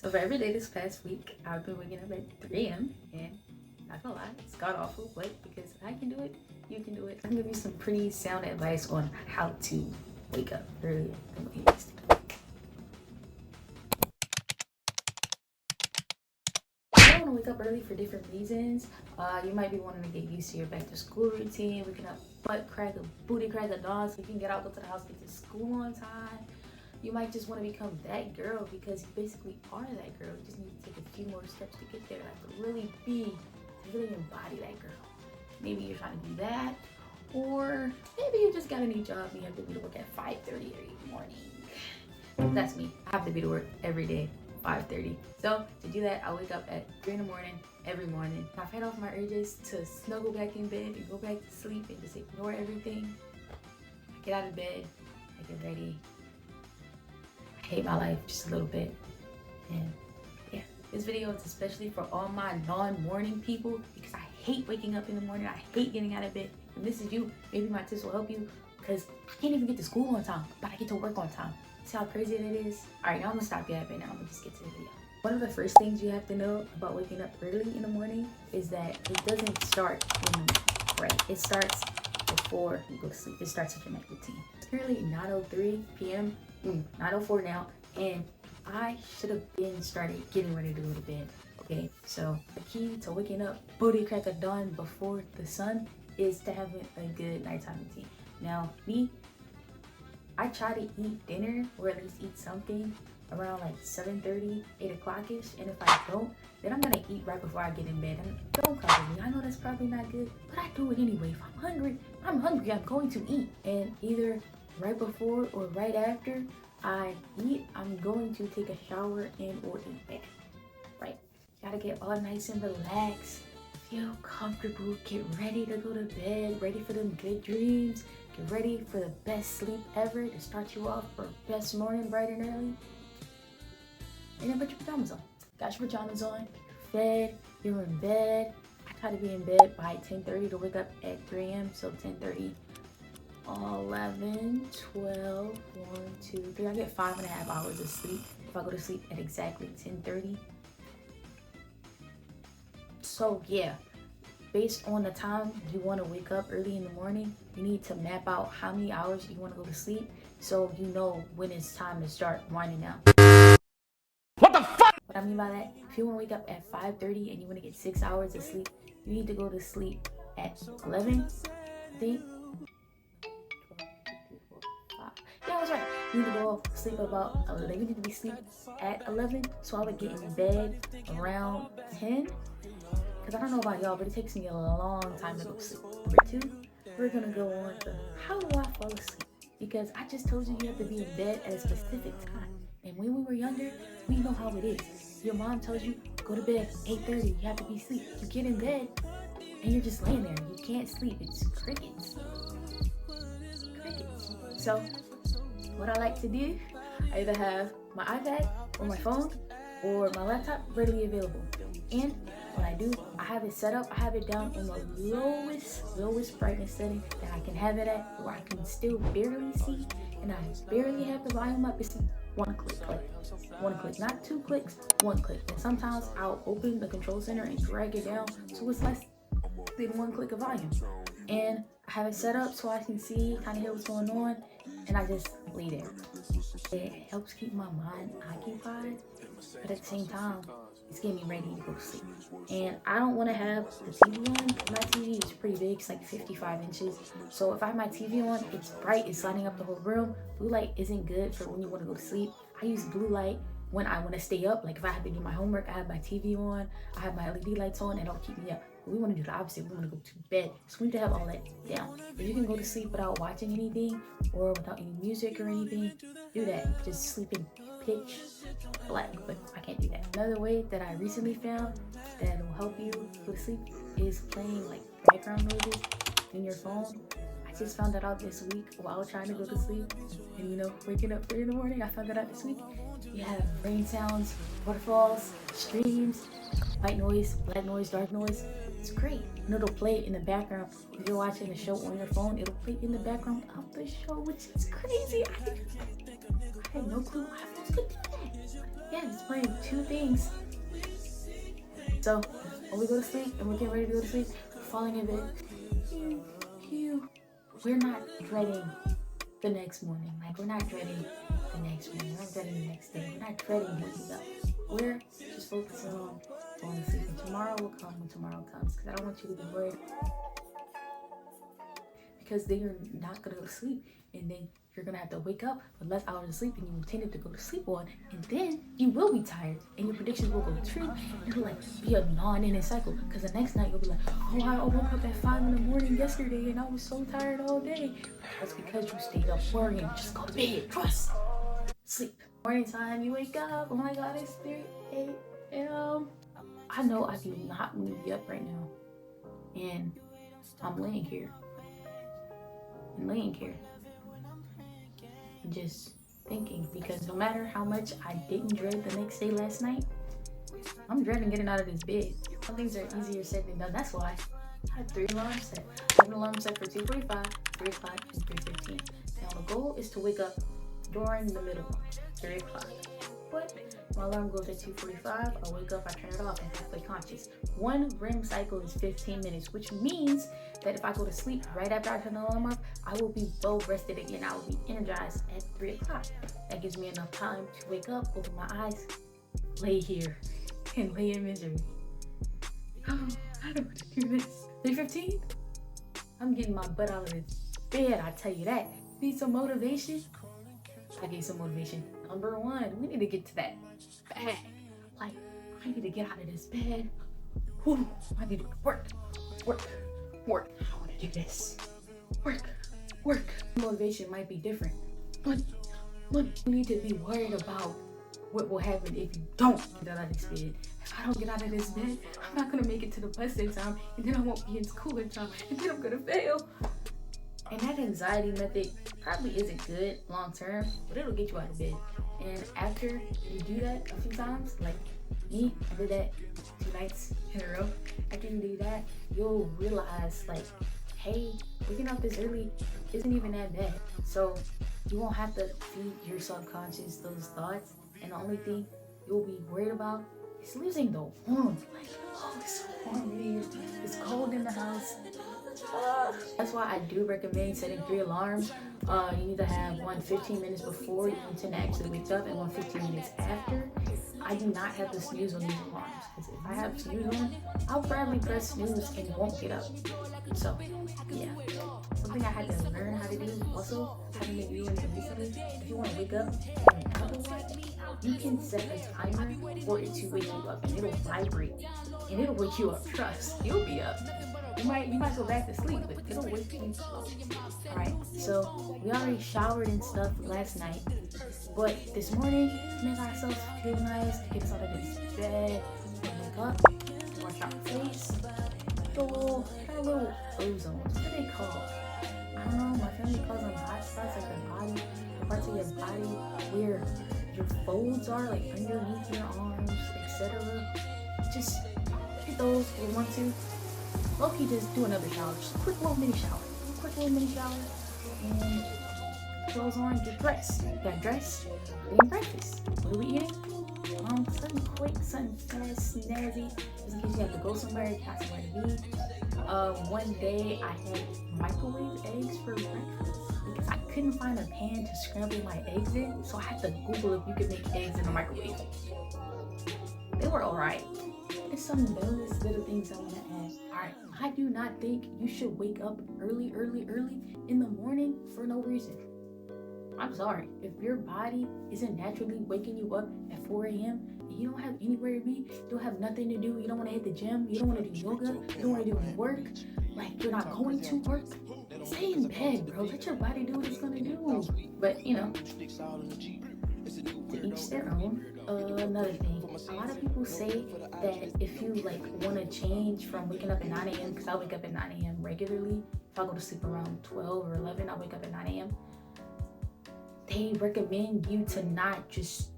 So for every day this past week, I've been waking up at 3 a.m. and not gonna lie, it's god awful, but because I can do it, you can do it. I'm gonna give you some pretty sound advice on how to wake up earlier than what you used to. I want to wake up early for different reasons. You might be wanting to get used to your back to school routine, waking up butt crack or booty crack of dawn so you can get out, go to the house, get to school on time. You might just want to become that girl because you basically are that girl. You just need to take a few more steps to get there, like to really embody that girl. Maybe you're trying to do that, or maybe you just got a new job and you have to be to work at 5:30 every morning. That's me. I have to be to work every day, 5:30. So to do that, I wake up at 3 in the morning every morning. I fight off my urges to snuggle back in bed and go back to sleep and just ignore everything. I get out of bed, I get ready. I hate my life just a little bit. And yeah, this video is especially for all my non-morning people because I hate waking up in the morning. I hate getting out of bed. And this is you. Maybe my tips will help you because I can't even get to school on time, but I get to work on time. See how crazy that is? All right, now I'm gonna stop yapping and I'm gonna just get to the video. One of the first things you have to know about waking up early in the morning is that it doesn't start when you right. It starts before you go to sleep. It starts with your night routine. It's currently 9:03 p.m. 9:04 now, and I should have been started getting ready to go to bed. Okay, so the key to waking up booty crack of dawn before the sun is to have a good nighttime routine. Now, me, I try to eat dinner or at least eat something around like 7:30, 8 o'clock-ish, and if I don't, then I'm gonna eat right before I get in bed. And don't cover me. I know that's probably not good, but I do it anyway. If I'm hungry, I'm going to eat. And either right before or right after I eat, I'm going to take a shower and or a bath. Right? Gotta get all nice and relaxed, feel comfortable, get ready to go to bed, ready for them good dreams, get ready for the best sleep ever to start you off for best morning bright and early. And then put your pajamas on. Got your pajamas on, you're fed, you're in bed. I try to be in bed by 10:30 to wake up at 3 a.m. So 10:30, 11, 12, 1, 2, 3. I get 5.5 hours of sleep if I go to sleep at exactly 10:30. So yeah, based on the time you want to wake up early in the morning, you need to map out how many hours you want to go to sleep so you know when it's time to start winding down. What the fuck? What I mean by that, if you want to wake up at 5:30 and you want to get 6 hours of sleep, you need to go to sleep at 11, I think. 5. Yeah, that's right. You need to go to sleep about 11. You need to be asleep at 11, so I would get in bed around 10. Because I don't know about y'all, but it takes me a long time to go to sleep. Number 2, we're going to go on to how do I fall asleep? Because I just told you have to be in bed at a specific time. And when we were younger, we know how it is. Your mom tells you, go to bed 8:30, you have to be asleep. You get in bed, and you're just laying there. You can't sleep. It's crickets. Crickets. So, what I like to do, I either have my iPad or my phone or my laptop readily available. And what I do, I have it set up, I have it down on the lowest brightness setting that I can have it at, where I can still barely see, and I barely have the volume up. It's one click, not 2 clicks, 1 click. And sometimes I'll open the control center and drag it down so it's less than 1 click of volume. And I have it set up so I can see, kind of hear what's going on, and I just lay there. It helps keep my mind occupied, but at the same time, it's getting me ready to go to sleep. And I don't want to have the TV on. My TV is pretty big, it's like 55 inches. So if I have my TV on, it's bright, it's lighting up the whole room. Blue light isn't good for when you want to go to sleep. I use blue light when I want to stay up. Like if I have to do my homework, I have my TV on, I have my LED lights on, and it'll keep me up. But we want to do the opposite. We want to go to bed. So we need to have all that down. If you can go to sleep without watching anything or without any music or anything, do that. Just sleep in pitch black, but I can't do that. Another way that I recently found that will help you go to sleep is playing like background noises in your phone. I just found that out this week while trying to go to sleep, and waking up 3 in the morning. I found that out this week. You have rain sounds, waterfalls, streams, white noise, black noise, dark noise. It's great. And it'll play in the background. If you're watching a show on your phone, it'll play in the background of the show, which is crazy. I had no clue I was could do that. Yeah, just playing two things. So when we go to sleep and we're getting ready to go to sleep, we're falling in bed. We're not dreading the next morning. Like, we're not dreading the next morning. We're not dreading the next day. We're not dreading waking up. We're just focusing on going to sleep. And tomorrow will come when tomorrow comes. Because I don't want you to be worried. Because then you're not going to go to sleep. And then you're going to have to wake up with less hours of sleep than you intended to go to sleep on. And then you will be tired. And your predictions will go true. And it'll like be a non-ending cycle. Because the next night you'll be like, oh, I woke up at 5 in the morning yesterday and I was so tired all day. That's because you stayed up worrying. Just go to bed. Trust. Sleep. Morning time, you wake up. Oh my God, it's 3 a.m. I know I do not want to be up right now. And I'm laying here. And just thinking, because no matter how much I didn't dread the next day last night, I'm dreading getting out of this bed. Some things are easier said than done. That's why I have 3 alarms set. I have an alarm set for 2:45, 3 o'clock, and 3:15. Now the goal is to wake up during the middle, 3 o'clock. But my alarm goes at 2:45. I wake up, I turn it off, and halfway conscious. One REM cycle is 15 minutes, which means that if I go to sleep right after I turn the alarm off, I will be well rested again. I will be energized at 3 o'clock. That gives me enough time to wake up, open my eyes, lay here, and lay in misery. Oh, I don't want to do this. 3:15? I'm getting my butt out of this bed, I tell you that. Need some motivation? I need some motivation. Number 1, we need to get to that bag. Like, I need to get out of this bed. Whew, I need to work. I want to do this. Work. Motivation might be different. Money. You need to be worried about what will happen if you don't get out of this bed. If I don't get out of this bed, I'm not going to make it to the bus in time, and then I won't be in school in time, and then I'm going to fail. And that anxiety method probably isn't good long term, but it'll get you out of bed. And after you do that a few times, like me, I did that 2 nights in a row. After you do that, you'll realize, like, hey, waking up this early isn't even that bad. So you won't have to feed your subconscious those thoughts. And the only thing you'll be worried about is losing the warmth. Like, oh, it's so warm in here. It's cold in the house. That's why I do recommend setting 3 alarms. You need to have one 15 minutes before you intend to actually wake up and one 15 minutes after. I do not have the snooze on these alarms, because if I have snooze on, I'll probably press snooze and won't get up. So yeah, something I had to learn how to do also, having been doing it recently. If you want to wake up and Apple Watch, you can set a timer for it to wake you up, and it'll vibrate and it'll wake you up. Trust, you'll be up. You might go back to sleep, but it'll wake you up. Alright, so we already showered and stuff last night, but this morning, to make ourselves feel nice, to get us out of this bed, wake up, wash our face, got a little ozone. What are they called? I don't know, my family calls them hot spots, like the parts of your body where your folds are, like underneath your arms, etc. Just hit those if you want to. Low-key, just do another shower. Just a quick little mini shower. And clothes on, get dressed. Got dressed, eating breakfast. What are we eating? Something quick, something fast, snazzy. Just in case you have to go somewhere, got somewhere to be. One day I had microwave eggs for breakfast because I couldn't find a pan to scramble my eggs in, so I had to Google if you could make eggs in a microwave. They were alright. There's some bonus little things I want to add. Alright, I do not think you should wake up early in the morning for no reason. I'm sorry. If your body isn't naturally waking you up at 4 a.m. and you don't have anywhere to be, you don't have nothing to do, you don't want to hit the gym, you don't want to do yoga, you don't want to do work, like you're not going to work, stay in bed, bro. Let your body do what it's going to do. But, you know, to each their own. Another thing, a lot of people say that if you like want to change from waking up at 9 a.m. because I wake up at 9 a.m. regularly. If I go to sleep around 12 or 11, I wake up at 9 a.m. They recommend you to not just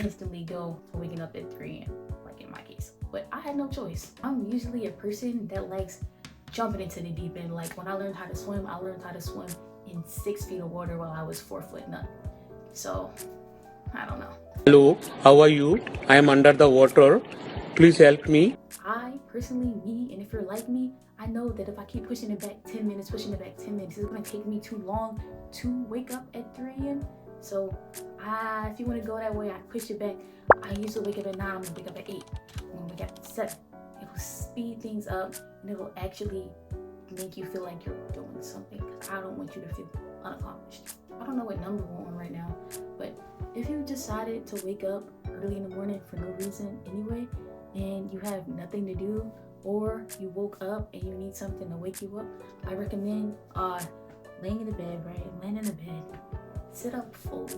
instantly go to waking up at 3 a.m. like in my case. But I had no choice. I'm usually a person that likes jumping into the deep end. Like when I learned how to swim, I learned how to swim in 6 feet of water while I was 4 foot nut. So I don't know. Hello, how are you? I am under the water. Please help me. I personally, me, and if you're like me, I know that if I keep pushing it back 10 minutes, it's gonna take me too long to wake up at 3 a.m. So if you wanna go that way, I push it back. I usually wake up at 9, I'm gonna wake up at 8. I'm gonna wake up at 7. It will speed things up and it will actually make you feel like you're doing something, because I don't want you to feel unaccomplished. I don't know what number we're on right now, but if you decided to wake up early in the morning for no reason anyway, and you have nothing to do, or you woke up and you need something to wake you up, I recommend laying in the bed, right? Laying in the bed, sit up fully.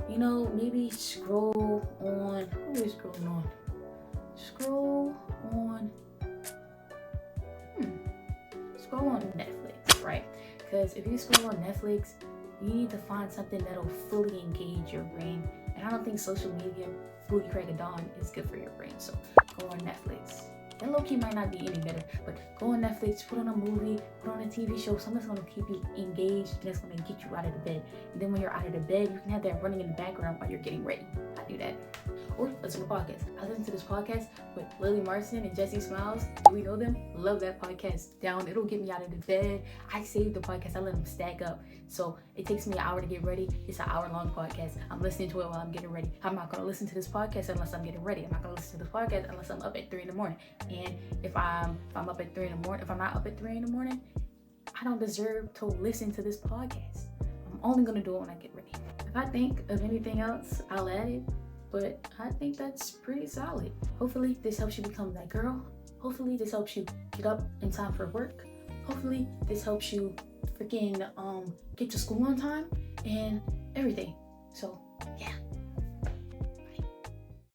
You know, maybe scroll on. What are you scrolling on? Scroll on. Scroll on Netflix, right? Because if you scroll on Netflix, you need to find something that'll fully engage your brain. And I don't think social media, booty crack of dawn, is good for your brain. So go on Netflix. And low-key might not be any better, but go on Netflix, put on a movie, put on a TV show, something that's going to keep you engaged and that's going to get you out of the bed. And then when you're out of the bed, you can have that running in the background while you're getting ready. I do that. Or listen to podcasts. I listen to this podcast with Lily Martin and Jesse Smiles. Do we know them? Love that podcast. Down. It'll get me out of the bed. I save the podcast. I let them stack up. So it takes me an hour to get ready. It's an hour-long podcast. I'm listening to it while I'm getting ready. I'm not going to listen to this podcast unless I'm getting ready. I'm not going to listen to this podcast unless I'm up at 3 in the morning. And if I'm up at 3 in the morning, if I'm not up at 3 in the morning, I don't deserve to listen to this podcast. I'm only going to do it when I get ready. If I think of anything else, I'll add it. But I think that's pretty solid. Hopefully this helps you become that girl. Hopefully this helps you get up in time for work. Hopefully this helps you freaking get to school on time and everything. So yeah.